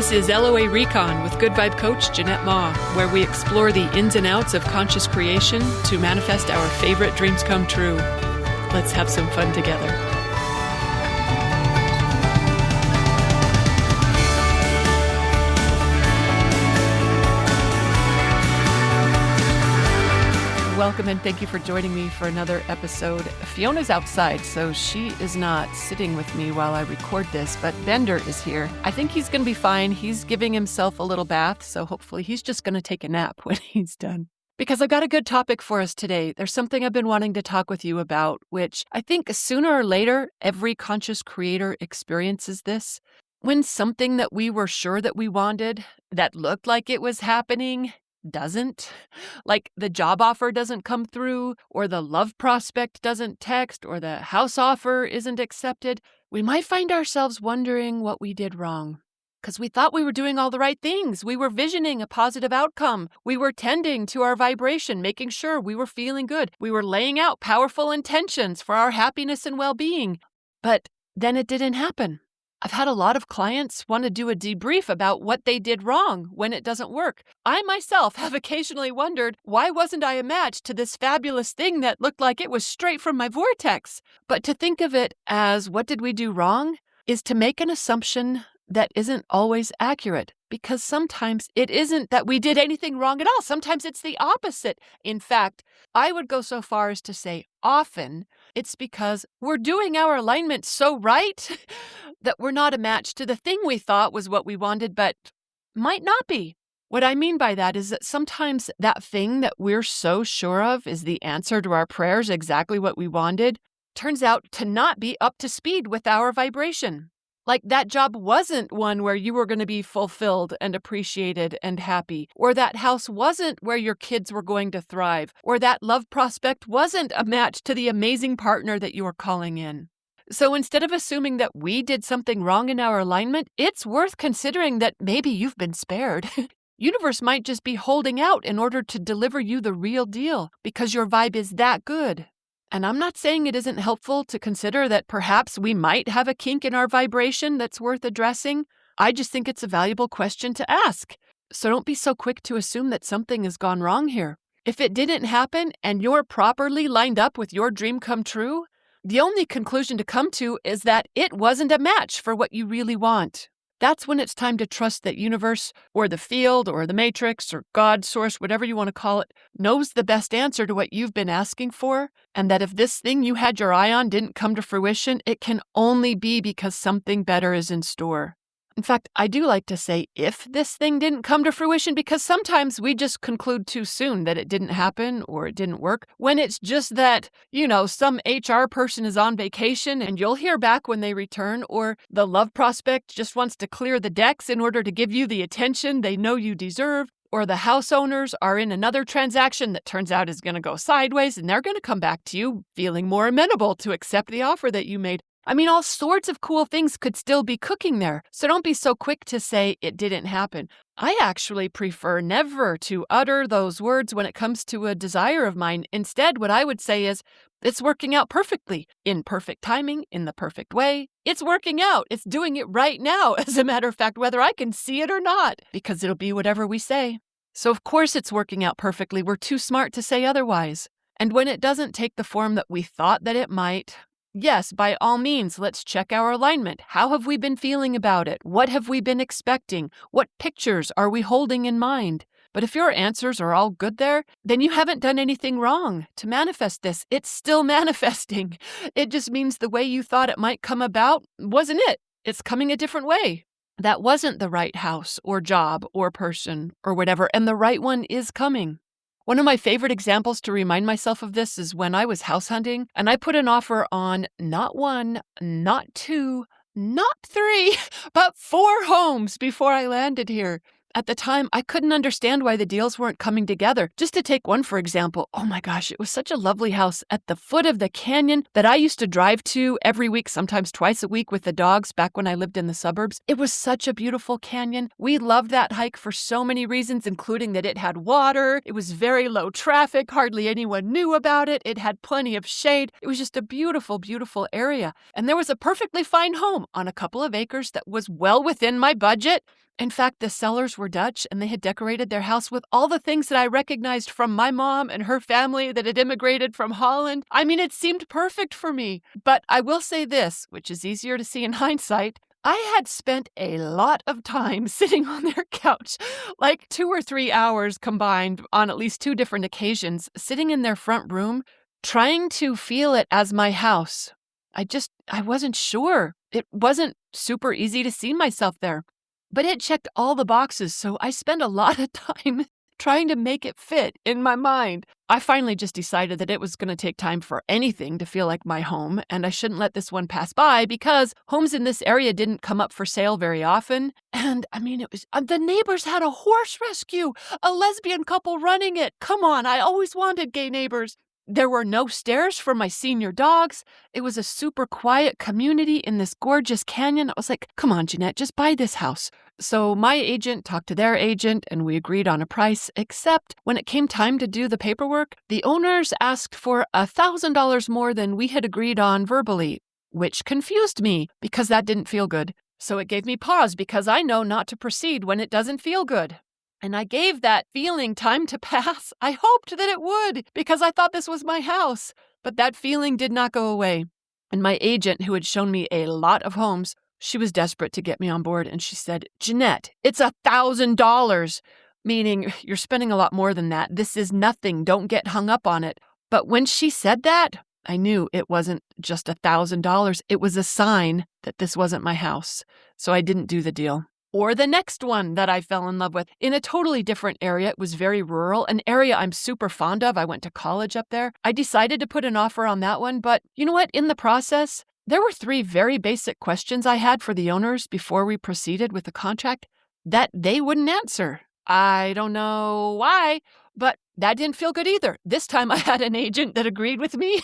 This is LOA Recon with Good Vibe Coach Jeanette Ma, where we explore the ins and outs of conscious creation to manifest our favorite dreams come true. Let's have some fun together. Welcome and thank you for joining me for another episode. Fiona's outside, so she is not sitting with me while I record this, but Bender is here. I think he's going to be fine. He's giving himself a little bath, so hopefully he's just going to take a nap when he's done. Because I've got a good topic for us today. There's something I've been wanting to talk with you about, which I think sooner or later, every conscious creator experiences this. When something that we were sure that we wanted, that looked like it was happening, doesn't. Like the job offer doesn't come through, or the love prospect doesn't text, or the house offer isn't accepted, we might find ourselves wondering what we did wrong. Because we thought we were doing all the right things. We were visioning a positive outcome. We were tending to our vibration, making sure we were feeling good. We were laying out powerful intentions for our happiness and well-being. But then it didn't happen. I've had a lot of clients want to do a debrief about what they did wrong when it doesn't work. I myself have occasionally wondered, why wasn't I a match to this fabulous thing that looked like it was straight from my vortex? But to think of it as what did we do wrong is to make an assumption that isn't always accurate, because sometimes it isn't that we did anything wrong at all. Sometimes it's the opposite. In fact, I would go so far as to say often it's because we're doing our alignment so right that we're not a match to the thing we thought was what we wanted, but might not be. What I mean by that is that sometimes that thing that we're so sure of is the answer to our prayers, exactly what we wanted, turns out to not be up to speed with our vibration. Like that job wasn't one where you were going to be fulfilled and appreciated and happy, or that house wasn't where your kids were going to thrive, or that love prospect wasn't a match to the amazing partner that you were calling in. So instead of assuming that we did something wrong in our alignment, it's worth considering that maybe you've been spared. Universe might just be holding out in order to deliver you the real deal because your vibe is that good. And I'm not saying it isn't helpful to consider that perhaps we might have a kink in our vibration that's worth addressing. I just think it's a valuable question to ask. So don't be so quick to assume that something has gone wrong here. If it didn't happen and you're properly lined up with your dream come true, the only conclusion to come to is that it wasn't a match for what you really want. That's when it's time to trust that universe or the field or the matrix or God, source, whatever you want to call it, knows the best answer to what you've been asking for, and that if this thing you had your eye on didn't come to fruition, it can only be because something better is in store. In fact, I do like to say if this thing didn't come to fruition, because sometimes we just conclude too soon that it didn't happen or it didn't work, when it's just that, some HR person is on vacation and you'll hear back when they return, or the love prospect just wants to clear the decks in order to give you the attention they know you deserve, or the house owners are in another transaction that turns out is going to go sideways and they're going to come back to you feeling more amenable to accept the offer that you made. I mean, all sorts of cool things could still be cooking there, so don't be so quick to say it didn't happen. I actually prefer never to utter those words when it comes to a desire of mine. Instead, what I would say is, it's working out perfectly, in perfect timing, in the perfect way. It's working out. It's doing it right now, as a matter of fact, whether I can see it or not, because it'll be whatever we say. So of course it's working out perfectly. We're too smart to say otherwise. And when it doesn't take the form that we thought that it might, yes, by all means, let's check our alignment. How have we been feeling about it? What have we been expecting? What pictures are we holding in mind? But if your answers are all good there, then you haven't done anything wrong to manifest this. It's still manifesting. It just means the way you thought it might come about wasn't it. It's coming a different way. That wasn't the right house or job or person or whatever, and the right one is coming. One of my favorite examples to remind myself of this is when I was house hunting and I put an offer on not one, not two, not three, but 4 homes before I landed here. At the time, I couldn't understand why the deals weren't coming together. Just to take one, for example, oh my gosh, it was such a lovely house at the foot of the canyon that I used to drive to every week, sometimes twice a week with the dogs back when I lived in the suburbs. It was such a beautiful canyon. We loved that hike for so many reasons, including that it had water. It was very low traffic. Hardly anyone knew about it. It had plenty of shade. It was just a beautiful, beautiful area. And there was a perfectly fine home on a couple of acres that was well within my budget. In fact, the sellers were Dutch and they had decorated their house with all the things that I recognized from my mom and her family that had immigrated from Holland. I mean, it seemed perfect for me. But I will say this, which is easier to see in hindsight. I had spent a lot of time sitting on their couch, like 2 or 3 hours combined on at least 2 different occasions, sitting in their front room, trying to feel it as my house. I wasn't sure. It wasn't super easy to see myself there. But it checked all the boxes, so I spent a lot of time trying to make it fit in my mind. I finally just decided that it was going to take time for anything to feel like my home, and I shouldn't let this one pass by because homes in this area didn't come up for sale very often. And I mean, it was the neighbors had a horse rescue, a lesbian couple running it. Come on, I always wanted gay neighbors. There were no stairs for my senior dogs. It was a super quiet community in this gorgeous canyon. I was like, come on, Jeanette, just buy this house. So my agent talked to their agent and we agreed on a price, except when it came time to do the paperwork, the owners asked for $1,000 more than we had agreed on verbally, which confused me because that didn't feel good. So it gave me pause because I know not to proceed when it doesn't feel good. And I gave that feeling time to pass. I hoped that it would because I thought this was my house. But that feeling did not go away. And my agent, who had shown me a lot of homes, she was desperate to get me on board. And she said, Jeanette, it's $1,000, meaning you're spending a lot more than that. This is nothing. Don't get hung up on it. But when she said that, I knew it wasn't just $1,000. It was a sign that this wasn't my house. So I didn't do the deal. Or the next one that I fell in love with in a totally different area. It was very rural, an area I'm super fond of. I went to college up there. I decided to put an offer on that one, but you know what? In the process, there were 3 very basic questions I had for the owners before we proceeded with the contract that they wouldn't answer. I don't know why, but that didn't feel good either. This time I had an agent that agreed with me.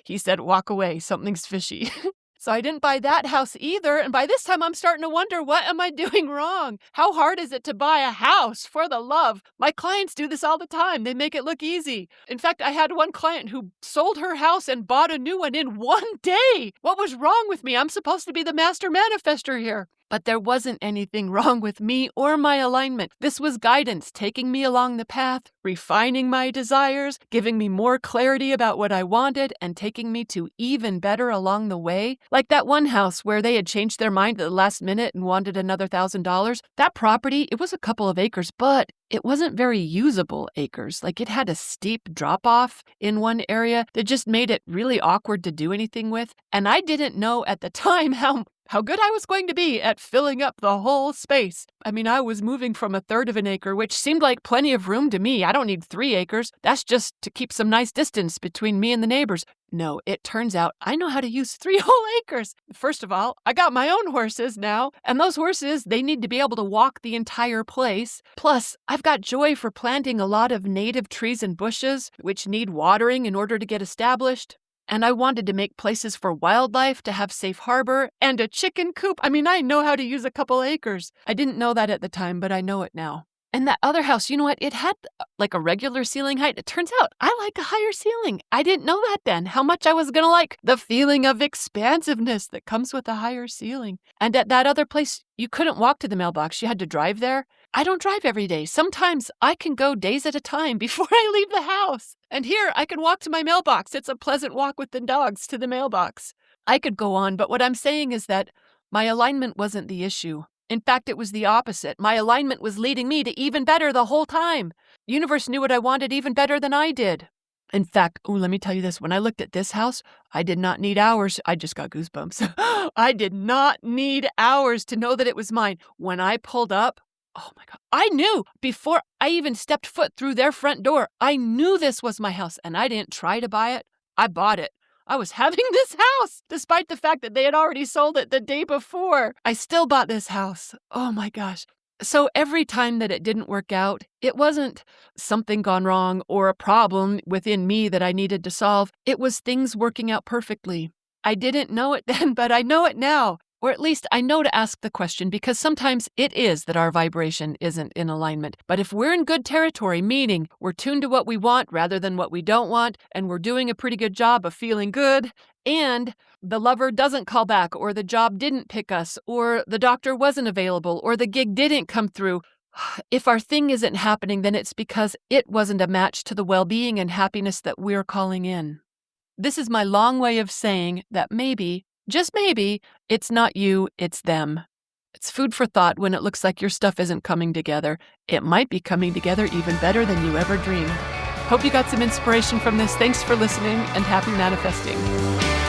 He said, walk away, something's fishy. So I didn't buy that house either, and by this time I'm starting to wonder, what am I doing wrong? How hard is it to buy a house, for the love? My clients do this all the time. They make it look easy. In fact, I had one client who sold her house and bought a new one in one day. What was wrong with me? I'm supposed to be the master manifester here. But there wasn't anything wrong with me or my alignment. This was guidance, taking me along the path, refining my desires, giving me more clarity about what I wanted, and taking me to even better along the way. Like that one house where they had changed their mind at the last minute and wanted another $1,000. That property, it was a couple of acres, but it wasn't very usable acres. Like it had a steep drop-off in one area that just made it really awkward to do anything with. And I didn't know at the time how good I was going to be at filling up the whole space. I mean, I was moving from 1/3 of an acre, which seemed like plenty of room to me. I don't need 3 acres. That's just to keep some nice distance between me and the neighbors. No, it turns out I know how to use 3 whole acres. First of all, I got my own horses now, and those horses, they need to be able to walk the entire place. Plus, I've got joy for planting a lot of native trees and bushes, which need watering in order to get established. And I wanted to make places for wildlife, to have safe harbor, and a chicken coop. I mean, I know how to use a couple acres. I didn't know that at the time, but I know it now. And that other house, you know what? It had like a regular ceiling height. It turns out I like a higher ceiling. I didn't know that then, how much I was going to like the feeling of expansiveness that comes with a higher ceiling. And at that other place, you couldn't walk to the mailbox. You had to drive there. I don't drive every day. Sometimes I can go days at a time before I leave the house. And here I can walk to my mailbox. It's a pleasant walk with the dogs to the mailbox. I could go on, but what I'm saying is that my alignment wasn't the issue. In fact, it was the opposite. My alignment was leading me to even better the whole time. The universe knew what I wanted even better than I did. In fact, let me tell you this. When I looked at this house, I did not need hours. I just got goosebumps. I did not need hours to know that it was mine. When I pulled up, oh my God, I knew before I even stepped foot through their front door, I knew this was my house, and I didn't try to buy it. I bought it. I was having this house, despite the fact that they had already sold it the day before. I still bought this house. Oh my gosh. So every time that it didn't work out, it wasn't something gone wrong or a problem within me that I needed to solve. It was things working out perfectly. I didn't know it then, but I know it now. Or at least I know to ask the question, because sometimes it is that our vibration isn't in alignment. But if we're in good territory, meaning we're tuned to what we want rather than what we don't want, and we're doing a pretty good job of feeling good and the lover doesn't call back, or the job didn't pick us, or the doctor wasn't available, or the gig didn't come through. If our thing isn't happening, then it's because it wasn't a match to the well-being and happiness that we're calling in. This is my long way of saying that maybe, just maybe, it's not you, it's them. It's food for thought when it looks like your stuff isn't coming together. It might be coming together even better than you ever dreamed. Hope you got some inspiration from this. Thanks for listening, and happy manifesting.